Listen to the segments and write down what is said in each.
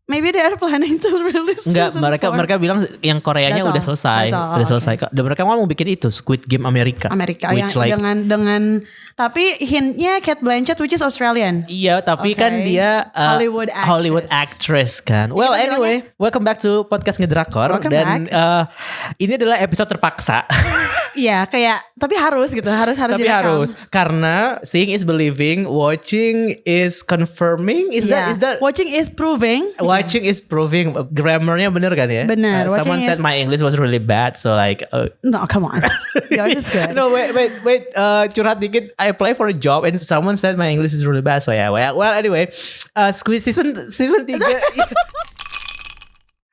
maybe they are planning to release Enggak, season mereka 4. bilang yang Koreanya That's udah all. selesai, That's all. udah selesai. Dan mereka mau bikin itu Squid Game Amerika. Yang dengan tapi hintnya Cate Blanchett which is Australian. Iya, tapi kan Okay. dia Hollywood actress kan. Well, Iya, anyway, welcome back to podcast Ngedrakor. Welcome Dan ini adalah episode terpaksa. Iya, kayak tapi harus gitu, harus Tapi direkam. harus karena seeing is believing, watching is confirming. Is that Watching is proving. watching is proving? Grammarnya bener kan ya? Bener, Someone watching said my English was really bad, so like. No, come on. Yours is good. No, wait. Curhat dikit. I apply for a job and someone said my English is really bad. So yeah, well anyway, Squid season 3.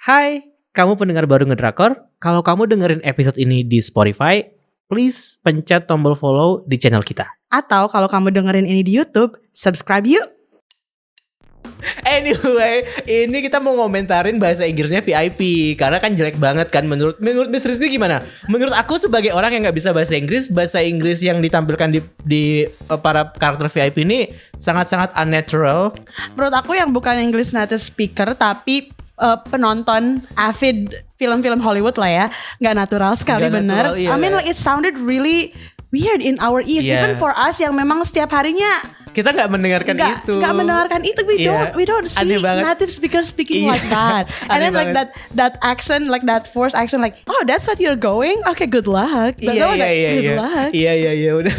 Hai, kamu pendengar baru Ngedrakor. Kalau kamu dengerin episode ini di Spotify, please pencet tombol follow di channel kita. Atau kalau kamu dengerin ini di YouTube, subscribe yuk. Anyway, ini kita mau ngomentarin bahasa Inggrisnya VIP karena kan jelek banget kan menurut Miss Rizky gimana? Menurut aku sebagai orang yang nggak bisa bahasa Inggris yang ditampilkan di para karakter VIP ini sangat-sangat unnatural. Menurut aku yang bukan English native speaker tapi penonton avid film-film Hollywood lah ya, nggak natural sekali, Nggak bener. natural, iya. I mean like it sounded really weird in our ears, Yeah. even for us yang memang setiap harinya Kita nggak mendengarkan itu. Nggak mendengarkan itu. We don't see Aneh banget. native speaker speaking Iya. like that. And Aneh then like banget. that accent, like that forced accent, like oh that's what you're going. Okay, good luck. Good luck. Iya udah.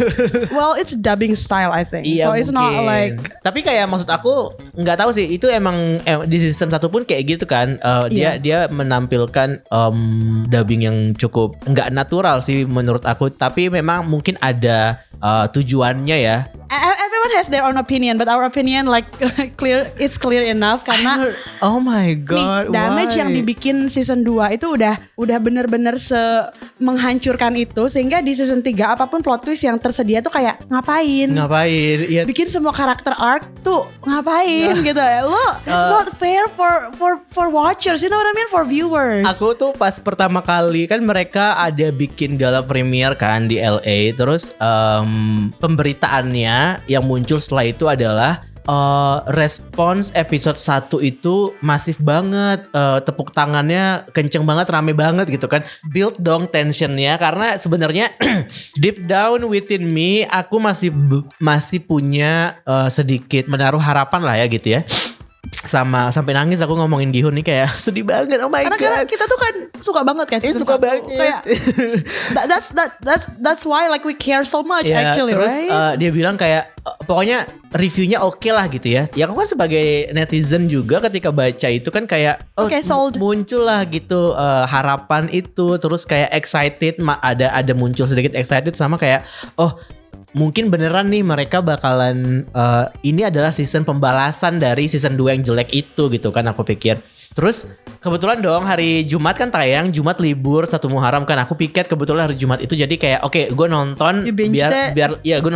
Well, it's dubbing style I think. Iya, So it's not mungkin. like. Tapi kayak maksud aku nggak tahu sih itu emang di season 1 pun kayak gitu kan. Dia menampilkan dubbing yang cukup nggak natural sih menurut aku. Tapi memang mungkin ada tujuannya ya. Everyone has their own opinion, but our opinion like it's clear enough karena Oh my god, nih, damage why? yang dibikin season 2 itu udah bener-bener menghancurkan itu sehingga di season 3 apapun plot twist yang tersedia tuh kayak ngapain? Iya. Bikin semua karakter arc tuh ngapain gitu ya. Lo it's not fair for watchers, you know what I mean, for viewers. Aku tuh pas pertama kali kan mereka ada bikin gala premier kan di LA. Terus pemberitaannya yang muncul setelah itu adalah respons episode 1 itu masif banget, tepuk tangannya kenceng banget, rame banget gitu kan. Build dong tensionnya karena sebenarnya deep down within me aku masih punya sedikit menaruh harapan lah ya gitu ya. Sampai nangis aku ngomongin Gihun nih kayak sedih banget. Oh my Karena god. kita tuh kan suka banget kan season Suka 1. banget. Kayak that's why like we care so much actually, terus, right? dia bilang kayak pokoknya reviewnya oke lah gitu ya. Ya aku kan sebagai netizen juga ketika baca itu kan kayak Sold. muncul lah gitu harapan itu. Terus kayak excited, ada muncul sedikit excited sama kayak mungkin beneran nih mereka bakalan ini adalah season pembalasan dari season 2 yang jelek itu gitu kan aku pikir. Terus kebetulan dong hari Jumat kan tayang, Jumat libur 1 Muharram kan, aku piket kebetulan hari Jumat itu jadi kayak oke, gue nonton You binge biar ya gue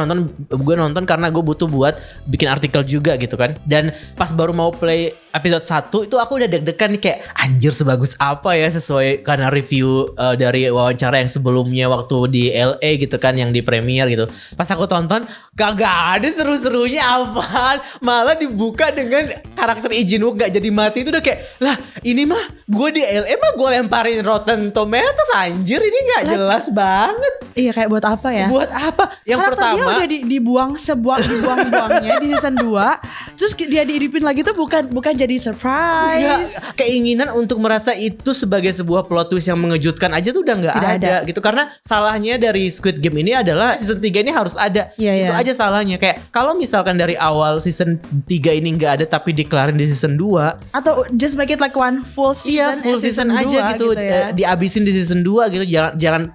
nonton karena gue butuh buat bikin artikel juga gitu kan. Dan pas baru mau play episode 1 itu aku udah deg-degan nih kayak anjir sebagus apa ya sesuai karena review dari wawancara yang sebelumnya waktu di LA gitu kan yang di premiere gitu. Pas aku tonton kagak ada seru-serunya apaan, malah dibuka dengan karakter Lee Jin Wook gak jadi mati. Itu udah kayak lah ini mah gue di LA mah gue lemparin Rotten Tomatoes, anjir ini gak jelas banget. Iya kayak buat apa ya? Buat apa? Yang Karakter pertama dia udah dibuang-buangnya di season 2. Terus dia dihidupin lagi tuh bukan jadi surprise. ya, keinginan untuk merasa itu sebagai sebuah plot twist yang mengejutkan aja tuh udah gak Tidak ada ada. gitu. Karena salahnya dari Squid Game ini adalah season 3 ini harus ada. Iya, Itu iya. aja salahnya. Kayak kalau misalkan dari awal season 3 ini gak ada tapi dikelarin di season 2, Atau just make it like one full season. iya full season aja 2 gitu, ya. dihabisin di season 2 gitu.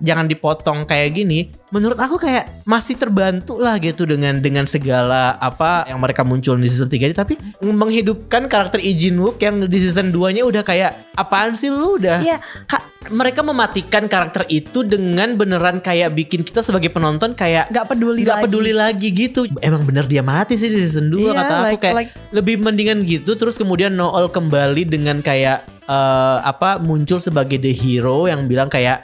Jangan dipotong kayak gini. Menurut aku kayak masih terbantu lah gitu dengan segala apa yang mereka muncul di season 3 ini. Tapi menghidupkan karakter Lee Jin Wook yang di season 2-nya udah kayak apaan sih lu udah. Iya, Mereka mematikan karakter itu dengan beneran kayak bikin kita sebagai penonton kayak Gak peduli lagi gitu. Emang bener dia mati sih di season 2 Iya, kata aku kayak lebih mendingan gitu. Terus kemudian Noel kembali dengan kayak muncul sebagai the hero yang bilang kayak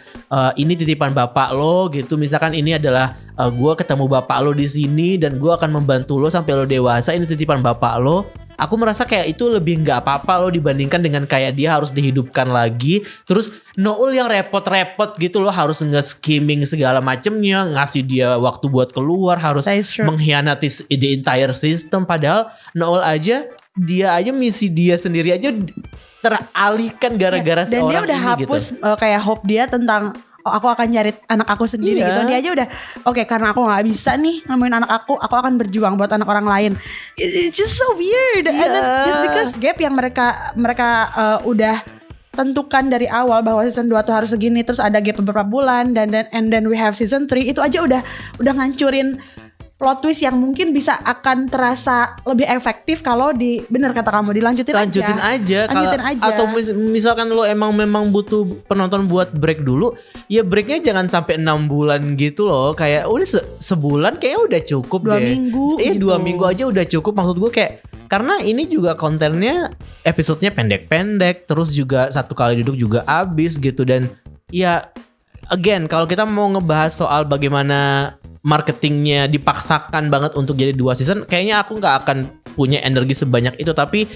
ini titipan bapak lo gitu. Misalkan ini adalah gue ketemu bapak lo di sini dan gue akan membantu lo sampai lo dewasa. Ini titipan bapak lo. aku merasa kayak itu lebih nggak apa-apa loh dibandingkan dengan kayak dia harus dihidupkan lagi. Terus Noel yang repot-repot gitu loh, harus nge-skimming segala macemnya, ngasih dia waktu buat keluar, harus That is true. mengkhianati the entire system. Padahal Noel aja, dia aja misi dia sendiri aja teralihkan gara-gara si Dan dia orang udah ini hapus gitu. kayak hope dia tentang aku akan cari anak aku sendiri Iya. gitu. Dia aja udah oke, karena aku nggak bisa nih nemuin anak aku akan berjuang buat anak orang lain. It's just so weird. And then Iya. just because gap yang mereka udah tentukan dari awal bahwa season 2 tuh harus segini, terus ada gap beberapa bulan dan and then we have season 3, itu aja udah ngancurin plot twist yang mungkin bisa akan terasa lebih efektif kalau bener kata kamu dilanjutin Lanjutin aja. aja, Lanjutin aja. Atau misalkan lo memang butuh penonton buat break dulu, ya breaknya jangan sampai 6 bulan gitu loh. Kayak udah sebulan kayaknya udah cukup 2 deh. minggu gitu. 2 minggu aja udah cukup. Maksud gue kayak, karena ini juga kontennya, episodenya pendek-pendek, terus juga satu kali duduk juga habis gitu. Dan ya again, kalau kita mau ngebahas soal bagaimana marketingnya dipaksakan banget untuk jadi 2 season, kayaknya aku nggak akan punya energi sebanyak itu. Tapi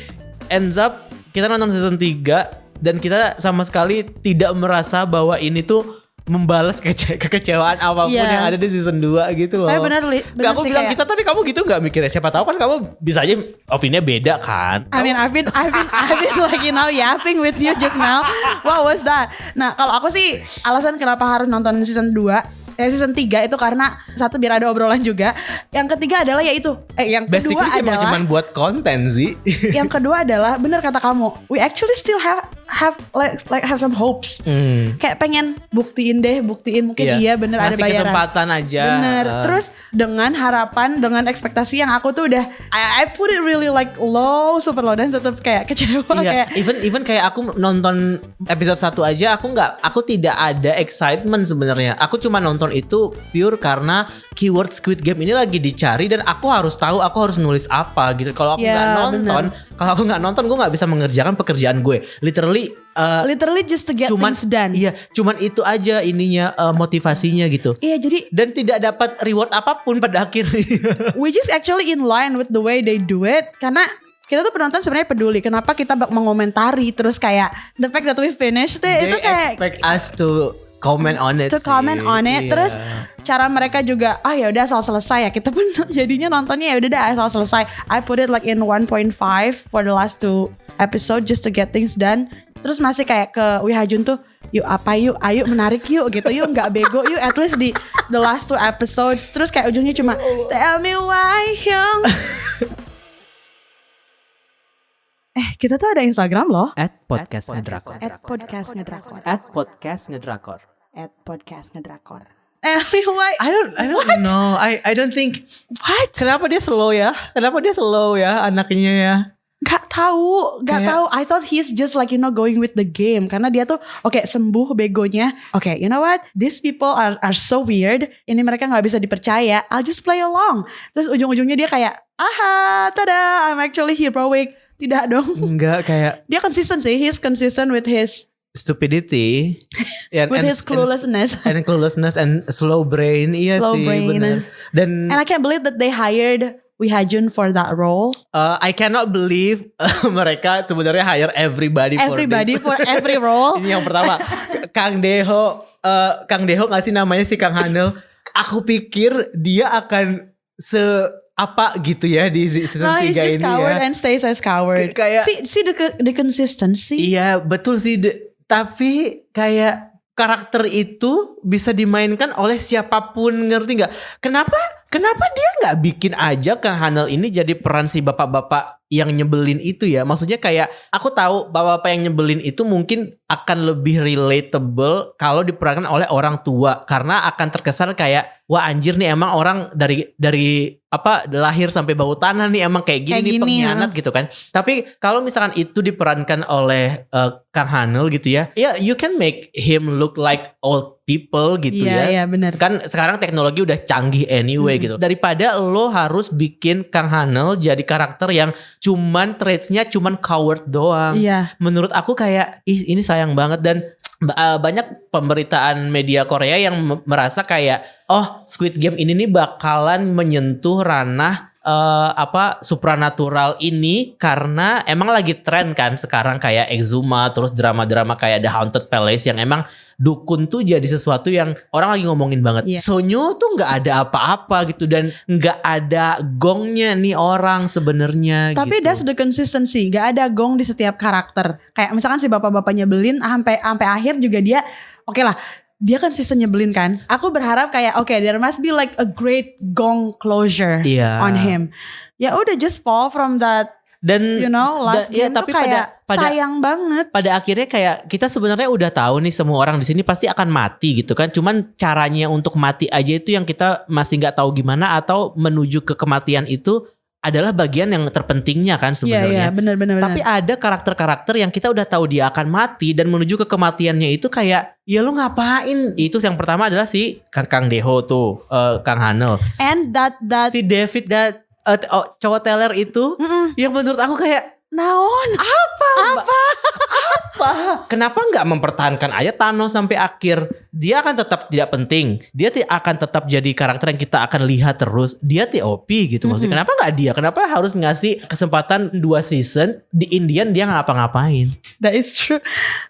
ends up kita nonton season 3 dan kita sama sekali tidak merasa bahwa ini tuh membalas kekecewaan apapun Iya. yang ada di season 2 gitu loh. Tapi bener Gak aku sih, bilang kayak- kita, tapi kamu gitu nggak mikirnya? Siapa tahu kan kamu bisa aja opininya beda kan. I mean, I've been like yapping with you just now. What was that? Nah, kalau aku sih alasan kenapa harus nonton season 3 itu karena satu biar ada obrolan juga. Yang ketiga adalah yaitu yang Basically kedua emang adalah cuman buat konten sih. yang kedua adalah bener kata kamu, we actually still have some hopes. Kayak pengen buktiin mungkin iya bener ada Ngasih bayaran. kesempatan aja. Bener. Terus dengan harapan, dengan ekspektasi yang aku tuh udah I put it really like low, super low, dan tetap kayak kecewa. Iya, Kayak even kayak aku nonton episode 1 aja, aku tidak ada excitement sebenarnya. Aku cuma nonton itu pure karena keyword Squid Game ini lagi dicari dan aku harus tahu aku harus nulis apa gitu. Kalau aku Ya, nggak nonton, gue nggak bisa mengerjakan pekerjaan gue. literally just to get things done. Iya, cuman itu aja ininya, motivasinya gitu. Iya, jadi Dan tidak dapat reward apapun pada akhirnya. which is actually in line with the way they do it, karena kita tuh penonton sebenarnya peduli. Kenapa kita mengomentari terus kayak the fact that we finished it, They itu kayak expect us to comment on it. to comment on it. Iya. Terus cara mereka juga ya udah asal selesai ya. Kita pun jadinya nontonnya ya udah asal selesai. I put it like in 1.5 for the last 2 episode just to get things done. Terus masih kayak ke Wihajun tuh, yuk ayo menarik yuk gitu, yuk nggak bego yuk, at least di the last 2 episodes. Terus kayak ujungnya cuma tell me why Hyung. Kita tuh ada Instagram loh. @podcastngedrakor. @podcastngedrakor. @podcastngedrakor. @podcastngedrakor. Why? I don't know. I don't think. What? Kenapa dia slow ya? Anaknya ya? Gak tahu. I thought he's just like going with the game, karena dia tuh sembuh begonya. You know what? These people are so weird. Ini mereka nggak bisa dipercaya. I'll just play along. Terus ujung-ujungnya dia kayak, tada, I'm actually heroic. Tidak dong. Enggak, kayak Dia konsisten sih. He's consistent with his stupidity. with his cluelessness. And cluelessness and slow brain. Iya Slow sih, brain. benar. Dan And I can't believe that they hired Wihajun for that role. I cannot believe mereka sebenarnya hire everybody for every role. Ini yang pertama. Kang Deho ngasih namanya si Kang Hanel. Aku pikir dia akan apa gitu ya di season 3 he's just ini coward ya. and stays as coward. Kayak See the consistency. iya betul sih, tapi kayak karakter itu bisa dimainkan oleh siapapun, ngerti nggak? Kenapa dia nggak bikin aja Kang Hanel ini jadi peran si bapak-bapak yang nyebelin itu ya? Maksudnya kayak aku tahu bapak-bapak yang nyebelin itu mungkin akan lebih relatable kalau diperankan oleh orang tua, karena akan terkesan kayak wah anjir nih emang orang dari lahir sampai bau tanah nih emang kayak gini nih, pengkhianat gitu kan. Tapi kalau misalkan itu diperankan oleh Kang Hanel gitu ya, you can make him look like old people gitu ya. Iya benar. Kan sekarang teknologi udah canggih anyway gitu. Daripada lo harus bikin Kang Hanel jadi karakter yang cuman traitsnya cuman coward doang. Iya. Menurut aku kayak ini sayang banget. Dan banyak pemberitaan media Korea yang merasa kayak Squid Game ini nih bakalan menyentuh ranah supranatural ini karena emang lagi tren kan sekarang kayak Exuma, terus drama-drama kayak The Haunted Palace yang emang dukun tuh jadi sesuatu yang orang lagi ngomongin banget. Sonyo tuh nggak ada apa-apa gitu dan nggak ada gongnya nih orang sebenarnya. Tapi gitu. that's the consistency, nggak ada gong di setiap karakter. Kayak misalkan si bapak-bapak nyebelin sampai akhir juga dia oke lah. Dia kan season nyebelin kan. Aku berharap kayak there must be like a great gong closure on him. Ya udah just fall from that. Dan last game tapi tuh kayak sayang banget. Pada akhirnya kayak kita sebenarnya udah tahu nih semua orang di sini pasti akan mati gitu kan. Cuman caranya untuk mati aja itu yang kita masih nggak tahu gimana atau menuju ke kematian itu adalah bagian yang terpentingnya kan sebenarnya. Iya, benar. Tapi ada karakter-karakter yang kita udah tahu dia akan mati dan menuju ke kematiannya itu kayak ya lu ngapain? Itu yang pertama adalah si Kang Deho tuh, Kang Hanel. And that si David cowok teller itu yang menurut aku kayak naon? Apa? Kenapa nggak mempertahankan aja Thanos sampai akhir? Dia akan tetap tidak penting. Dia akan tetap jadi karakter yang kita akan lihat terus. Dia TOP gitu maksudnya. Kenapa nggak dia? Kenapa harus ngasih kesempatan 2 season di Indian dia ngapa-ngapain? That is true.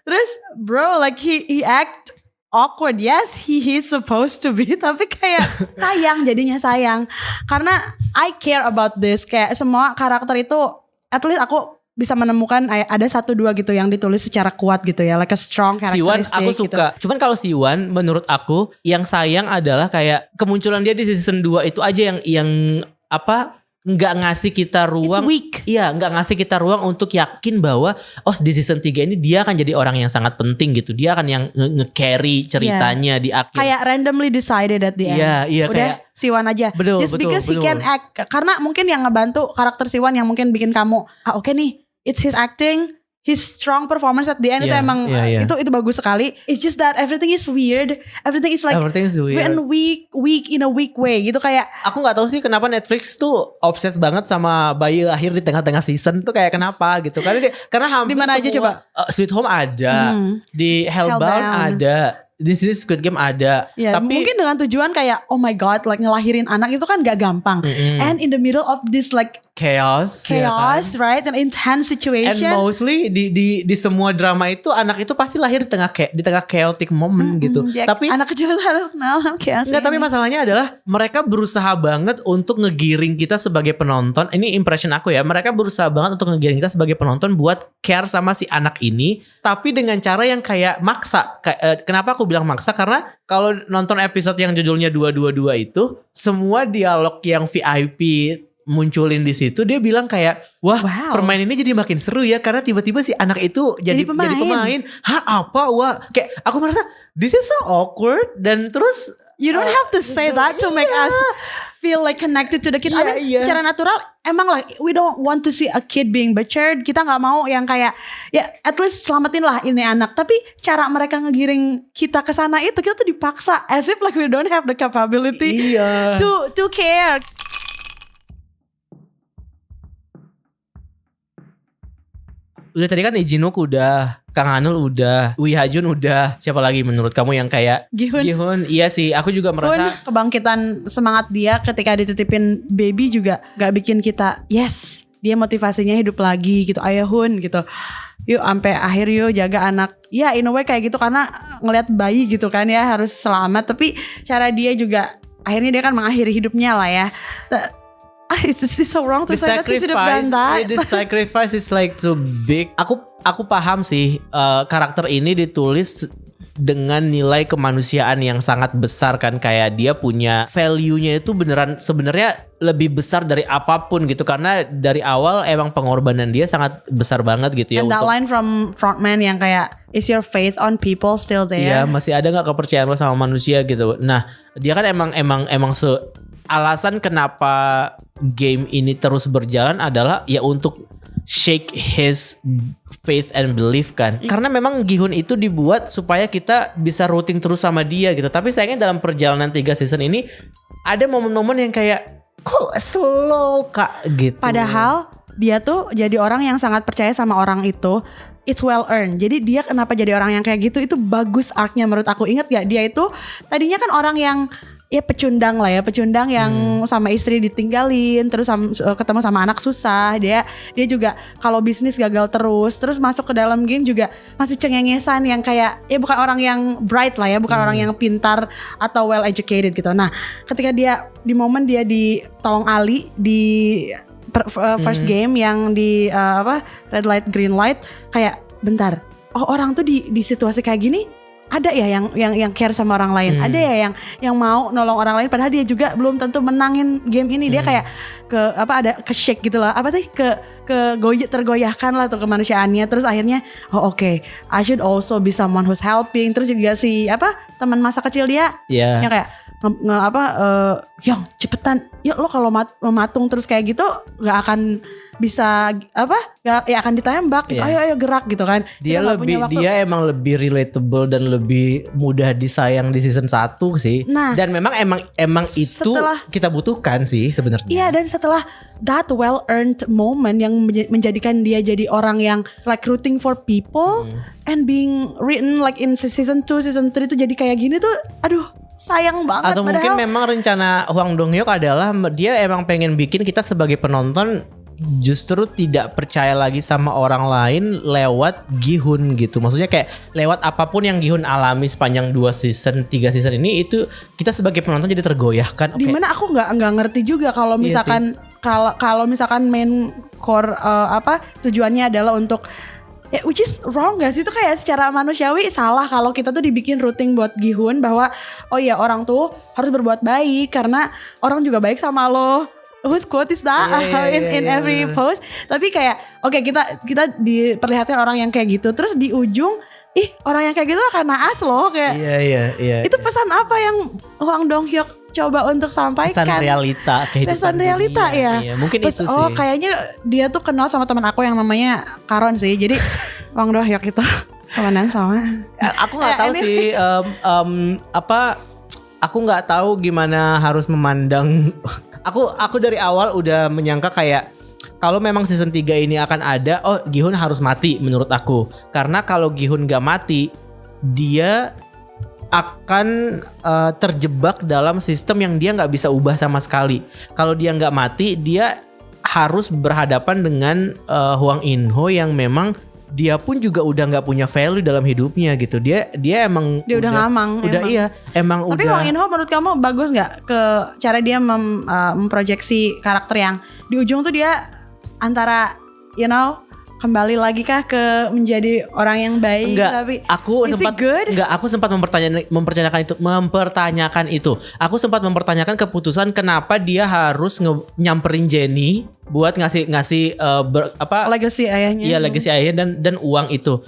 Terus bro, like he act awkward. Yes, he is supposed to be. Tapi kayak jadinya sayang. Karena I care about this. Kayak semua karakter itu, at least aku bisa menemukan ada 1-2 gitu yang ditulis secara kuat gitu ya, like a strong characteristic. Siwan aku suka. Gitu. Cuman kalau Siwan menurut aku yang sayang adalah kayak kemunculan dia di season 2 itu aja yang nggak ngasih kita ruang. It's weak. Iya, nggak ngasih kita ruang untuk yakin bahwa di season 3 ini dia akan jadi orang yang sangat penting gitu. Dia akan yang nge-carry ceritanya di akhir. Kayak randomly decided at the end. Iya udah kayak Siwan aja. Just because he can act. Karena mungkin yang ngebantu karakter Siwan yang mungkin bikin kamu oke nih, it's his acting, his strong performance at the end itu emang itu bagus sekali. It's just that everything is weird. Everything is like written weak in a weak way gitu kayak. Aku nggak tahu sih kenapa Netflix tuh obses banget sama bayi lahir di tengah-tengah season tuh kayak kenapa gitu. Karena hampir di mana aja coba? Sweet Home ada, di Hellbound ada. Di sini Squid Game ada. Ya, tapi mungkin dengan tujuan kayak oh my god, like ngelahirin anak itu kan gak gampang. And in the middle of this like chaos ya kan? Right, an intense situation. And mostly di semua drama itu anak itu pasti lahir di tengah chaotic moment gitu. Ya, tapi anak kecil tuh harus kenal chaos. Enggak, tapi masalahnya adalah mereka berusaha banget untuk ngegiring kita sebagai penonton. Ini impression aku ya. Mereka berusaha banget untuk ngegiring kita sebagai penonton buat care sama si anak ini, tapi dengan cara yang kayak maksa. Kenapa aku bilang maksa? Karena kalau nonton episode yang judulnya 222 itu, semua dialog yang VIP munculin di situ, dia bilang kayak wow. Permainan ini jadi makin seru ya karena tiba-tiba si anak itu jadi pemain. Wah, kayak aku merasa this is so awkward. Dan terus you don't have to say that to make us feel like connected to the kid. Secara natural emang like we don't want to see a kid being butchered. Kita nggak mau yang kayak ya at least selamatin lah ini anak. Tapi cara mereka ngegiring kita ke sana itu kita tuh dipaksa as if like we don't have the capability to care. Udah tadi kan Ijinuk udah, Kang Hanul udah, Wi Hajun udah. Siapa lagi menurut kamu yang kayak Gihun? Iya sih, aku juga merasa kebangkitan semangat dia ketika dititipin baby juga gak bikin kita yes, dia motivasinya hidup lagi gitu. Ayo Hun gitu. Yuk sampai akhir yuk jaga anak. Ya in a way kayak gitu karena ngelihat bayi gitu kan ya harus selamat. Tapi cara dia juga akhirnya dia kan mengakhiri hidupnya lah ya. It's so wrong to say that he should have done that. The sacrifice is like too big. Aku paham sih karakter ini ditulis dengan nilai kemanusiaan yang sangat besar kan, kayak dia punya value-nya itu beneran sebenarnya lebih besar dari apapun gitu, karena dari awal emang pengorbanan dia sangat besar banget gitu ya. And that line from frontman yang kayak is your faith on people still there? Iya, masih ada nggak kepercayaan lo sama manusia gitu. Nah, dia kan emang alasan kenapa game ini terus berjalan adalah ya untuk shake his faith and belief kan. Karena memang Gihun itu dibuat supaya kita bisa rooting terus sama dia gitu. Tapi sayangnya dalam perjalanan 3 season ini ada momen-momen yang kayak kok slow kak gitu. Padahal dia tuh jadi orang yang sangat percaya sama orang itu. It's well earned. Jadi dia kenapa jadi orang yang kayak gitu itu bagus arc-nya menurut aku. Ingat gak dia itu tadinya kan orang yang ya pecundang lah ya, pecundang yang sama istri ditinggalin, terus ketemu sama anak susah, dia juga kalau bisnis gagal terus masuk ke dalam game juga masih cengengesan yang kayak ya bukan orang yang bright lah ya, bukan orang yang pintar atau well educated gitu. Nah, ketika dia di momen dia ditolong Ali di first game yang di red light green light, kayak bentar, oh orang tuh di situasi kayak gini ada ya yang care sama orang lain, ada ya yang mau nolong orang lain, padahal dia juga belum tentu menangin game ini. Dia kayak ada ke shake gitu lah, tergoyahkan lah tuh kemanusiaannya. Terus akhirnya okay, I should also be someone who's helping. Terus juga si teman masa kecil dia yang kayak Yong cepetan, yuk lo kalau mematung terus kayak gitu nggak akan bisa ya akan ditembak gitu. Ayo gerak gitu kan. Dia emang lebih relatable dan lebih mudah disayang di season 1 sih. Nah, dan memang itu kita butuhkan sih sebenarnya. Iya, dan setelah that well earned moment yang menjadikan dia jadi orang yang like rooting for people and being written like in season 2, season 3 itu jadi kayak gini tuh, aduh sayang banget. Atau mungkin memang rencana Hwang Dong-hyuk adalah dia emang pengen bikin kita sebagai penonton justru tidak percaya lagi sama orang lain lewat Gi-hun gitu. Maksudnya kayak lewat apapun yang Gi-hun alami sepanjang 2 season, 3 season ini, itu kita sebagai penonton jadi tergoyahkan. Dimana aku nggak ngerti juga kalau misalkan kalau misalkan main core tujuannya adalah untuk which is wrong gak sih? Itu kayak secara manusiawi salah kalau kita tuh dibikin routing buat Gi-hun bahwa oh ya orang tuh harus berbuat baik karena orang juga baik sama lo. Whose quote is that in every post? Tapi kayak kita diperlihatkan orang yang kayak gitu, terus di ujung orang yang kayak gitu akan naas loh kayak. Iya. Itu pesan apa yang Hwang Dong-hyuk coba untuk sampaikan? Pesan realita, kehidupan pesan realita dunia, ya. Iya, mungkin itu sih. Kayaknya dia tuh kenal sama teman aku yang namanya Karon sih. Jadi Hwang Dong-hyuk itu temenan sama. Aku nggak tahu sih aku nggak tahu gimana harus memandang. Aku dari awal udah menyangka kayak kalau memang season 3 ini akan ada, Gi-hun harus mati menurut aku. Karena kalau Gi-hun gak mati, dia akan terjebak dalam sistem yang dia gak bisa ubah sama sekali. Kalau dia gak mati, dia harus berhadapan dengan Hwang In-ho yang memang dia pun juga udah nggak punya value dalam hidupnya gitu. Dia emang udah ngamang. Tapi Hwang In-ho menurut kamu bagus nggak ke cara dia memproyeksi karakter yang di ujung tuh dia antara kembali lagi kah ke menjadi orang yang baik? Aku sempat mempertanyakan itu. Aku sempat mempertanyakan keputusan kenapa dia harus nyamperin Jennie buat ngasih legacy ayahnya. Iya, legacy ayahnya dan uang itu.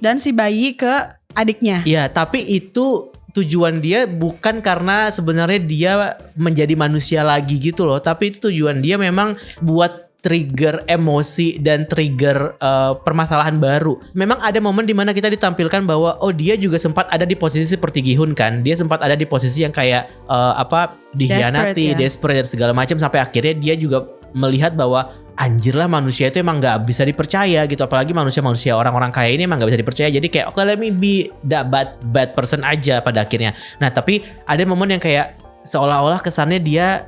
Dan si bayi ke adiknya. Iya, tapi itu tujuan dia bukan karena sebenarnya dia menjadi manusia lagi gitu loh, tapi itu tujuan dia memang buat trigger emosi dan trigger permasalahan baru. Memang ada momen dimana kita ditampilkan bahwa dia juga sempat ada di posisi seperti Gi-hun kan. Dia sempat ada di posisi yang kayak dihianati, desperate dan segala macam, sampai akhirnya dia juga melihat bahwa anjir lah, manusia itu emang gak bisa dipercaya gitu. Apalagi manusia orang-orang kaya ini emang gak bisa dipercaya. Jadi kayak let me be that bad person aja pada akhirnya. Nah tapi ada momen yang kayak seolah-olah kesannya dia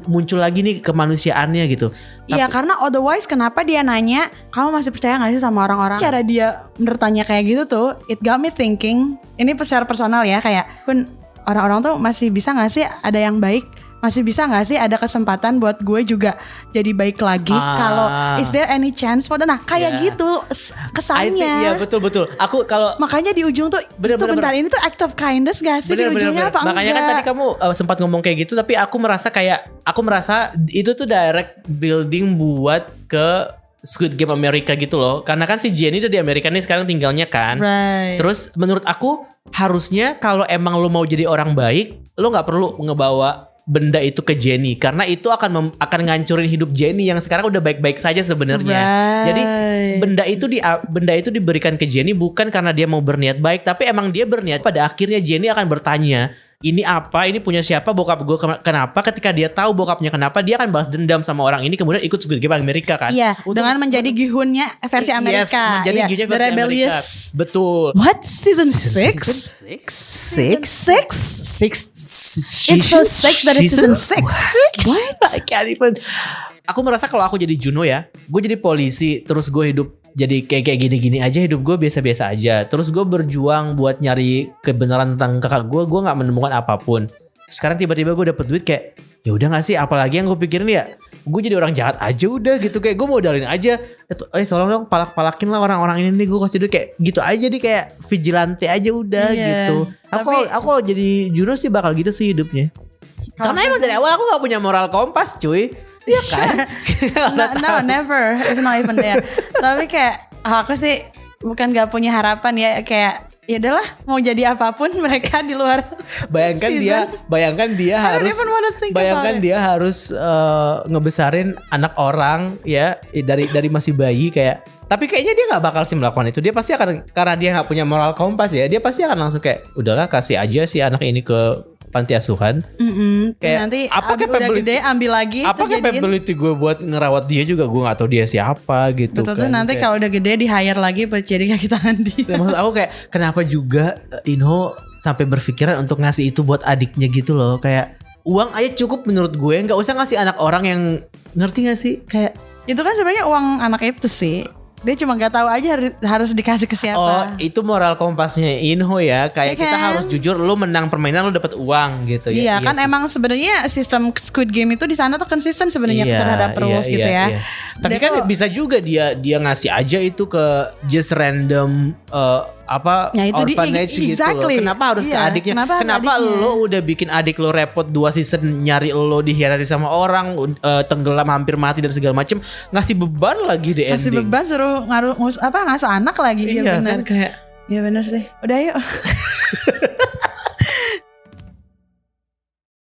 muncul lagi nih kemanusiaannya gitu. Iya, karena otherwise kenapa dia nanya kamu masih percaya gak sih sama orang-orang? Cara dia bertanya kayak gitu tuh, it got me thinking. Ini secara personal ya, kayak pun orang-orang tuh masih bisa gak sih ada yang baik? Masih bisa gak sih ada kesempatan buat gue juga jadi baik lagi? Kalau is there any chance for nah kayak gitu kesannya. Iya betul. Aku kalau makanya di ujung tuh bentar ini tuh act of kindness gak sih? Di ujungnya apa makanya enggak? Kan tadi kamu sempat ngomong kayak gitu, tapi aku merasa itu tuh direct building buat ke Squid Game Amerika gitu loh. Karena kan si Jennie udah di Amerika nih sekarang tinggalnya kan. Right. Terus menurut aku harusnya kalau emang lo mau jadi orang baik, lo nggak perlu ngebawa benda itu ke Jennie, karena itu akan ngancurin hidup Jennie yang sekarang udah baik-baik saja sebenarnya. Right. Jadi benda itu diberikan ke Jennie bukan karena dia mau berniat baik, tapi emang dia berniat. Pada akhirnya Jennie akan bertanya, ini apa, ini punya siapa, bokap gue kenapa. Ketika dia tahu bokapnya kenapa, dia akan balas dendam sama orang ini, kemudian ikut Squid Game Amerika kan. Iya, dengan menjadi Gihunnya versi Amerika. Yes, menjadi Gihunnya The versi Rebellious. Amerika. Betul. What? Season 6? Six? It's so sick that it's season 6. What? I can't even. Aku merasa kalau aku jadi Juno ya, gue jadi polisi, terus gue hidup jadi kayak gini-gini aja, hidup gue biasa-biasa aja. Terus gue berjuang buat nyari kebenaran tentang kakak gue nggak menemukan apapun. Sekarang tiba-tiba gue dapet duit kayak, ya udah nggak sih, apalagi yang gue pikirin ya, gue jadi orang jahat aja udah gitu, kayak gue modalin aja. Tolong dong palak-palakin lah orang-orang ini nih, gue kasih duit kayak gitu aja nih, kayak vigilante aja udah gitu. Aku jadi Juno sih bakal gitu sih hidupnya. Karena emang dari awal aku gak punya moral kompas cuy. Iya kan? No, never. It's not even there. Tapi kayak aku sih bukan gak punya harapan ya, kayak ya udahlah mau jadi apapun mereka di luar. Bayangkan dia harus ngebesarin anak orang ya dari masih bayi kayak. Tapi kayaknya dia nggak bakal sih melakukan itu. Dia pasti akan, karena dia nggak punya moral kompas ya, dia pasti akan langsung kayak udahlah kasih aja si anak ini ke panti asuhan. Kayak nanti udah gede ambil lagi. Apa capability gue buat ngerawat dia juga, gue nggak tahu dia siapa gitu. Betul, kan. Nanti kalau udah gede di hire lagi buat jadi kaki tangan dia. Maksud aku kayak kenapa juga Inho sampai berpikiran untuk ngasih itu buat adiknya gitu loh. Kayak uang aja cukup menurut gue, nggak usah ngasih anak orang yang, ngerti gak sih? Kayak itu kan sebenarnya uang anak itu sih. Dia cuma gak tahu aja harus dikasih ke siapa. Oh, itu moral kompasnya Inho ya. Kayak kita harus jujur, lu menang permainan lu dapat uang gitu ya. Iya kan, emang sebenarnya sistem Squid Game itu di sana tuh konsisten sebenarnya terhadap rules gitu ya. Tapi kan bisa juga dia ngasih aja itu ke just random orphanage gitu loh. Kenapa harus ke adiknya? Kenapa lo udah bikin adik lo repot 2 season nyari lo dihianati sama orang, tenggelam hampir mati dan segala macem, ngasih beban lagi di ending. Ngasih beban suruh ngasuh anak lagi. Iya kan kayak. Ya bener sih. Udah yuk.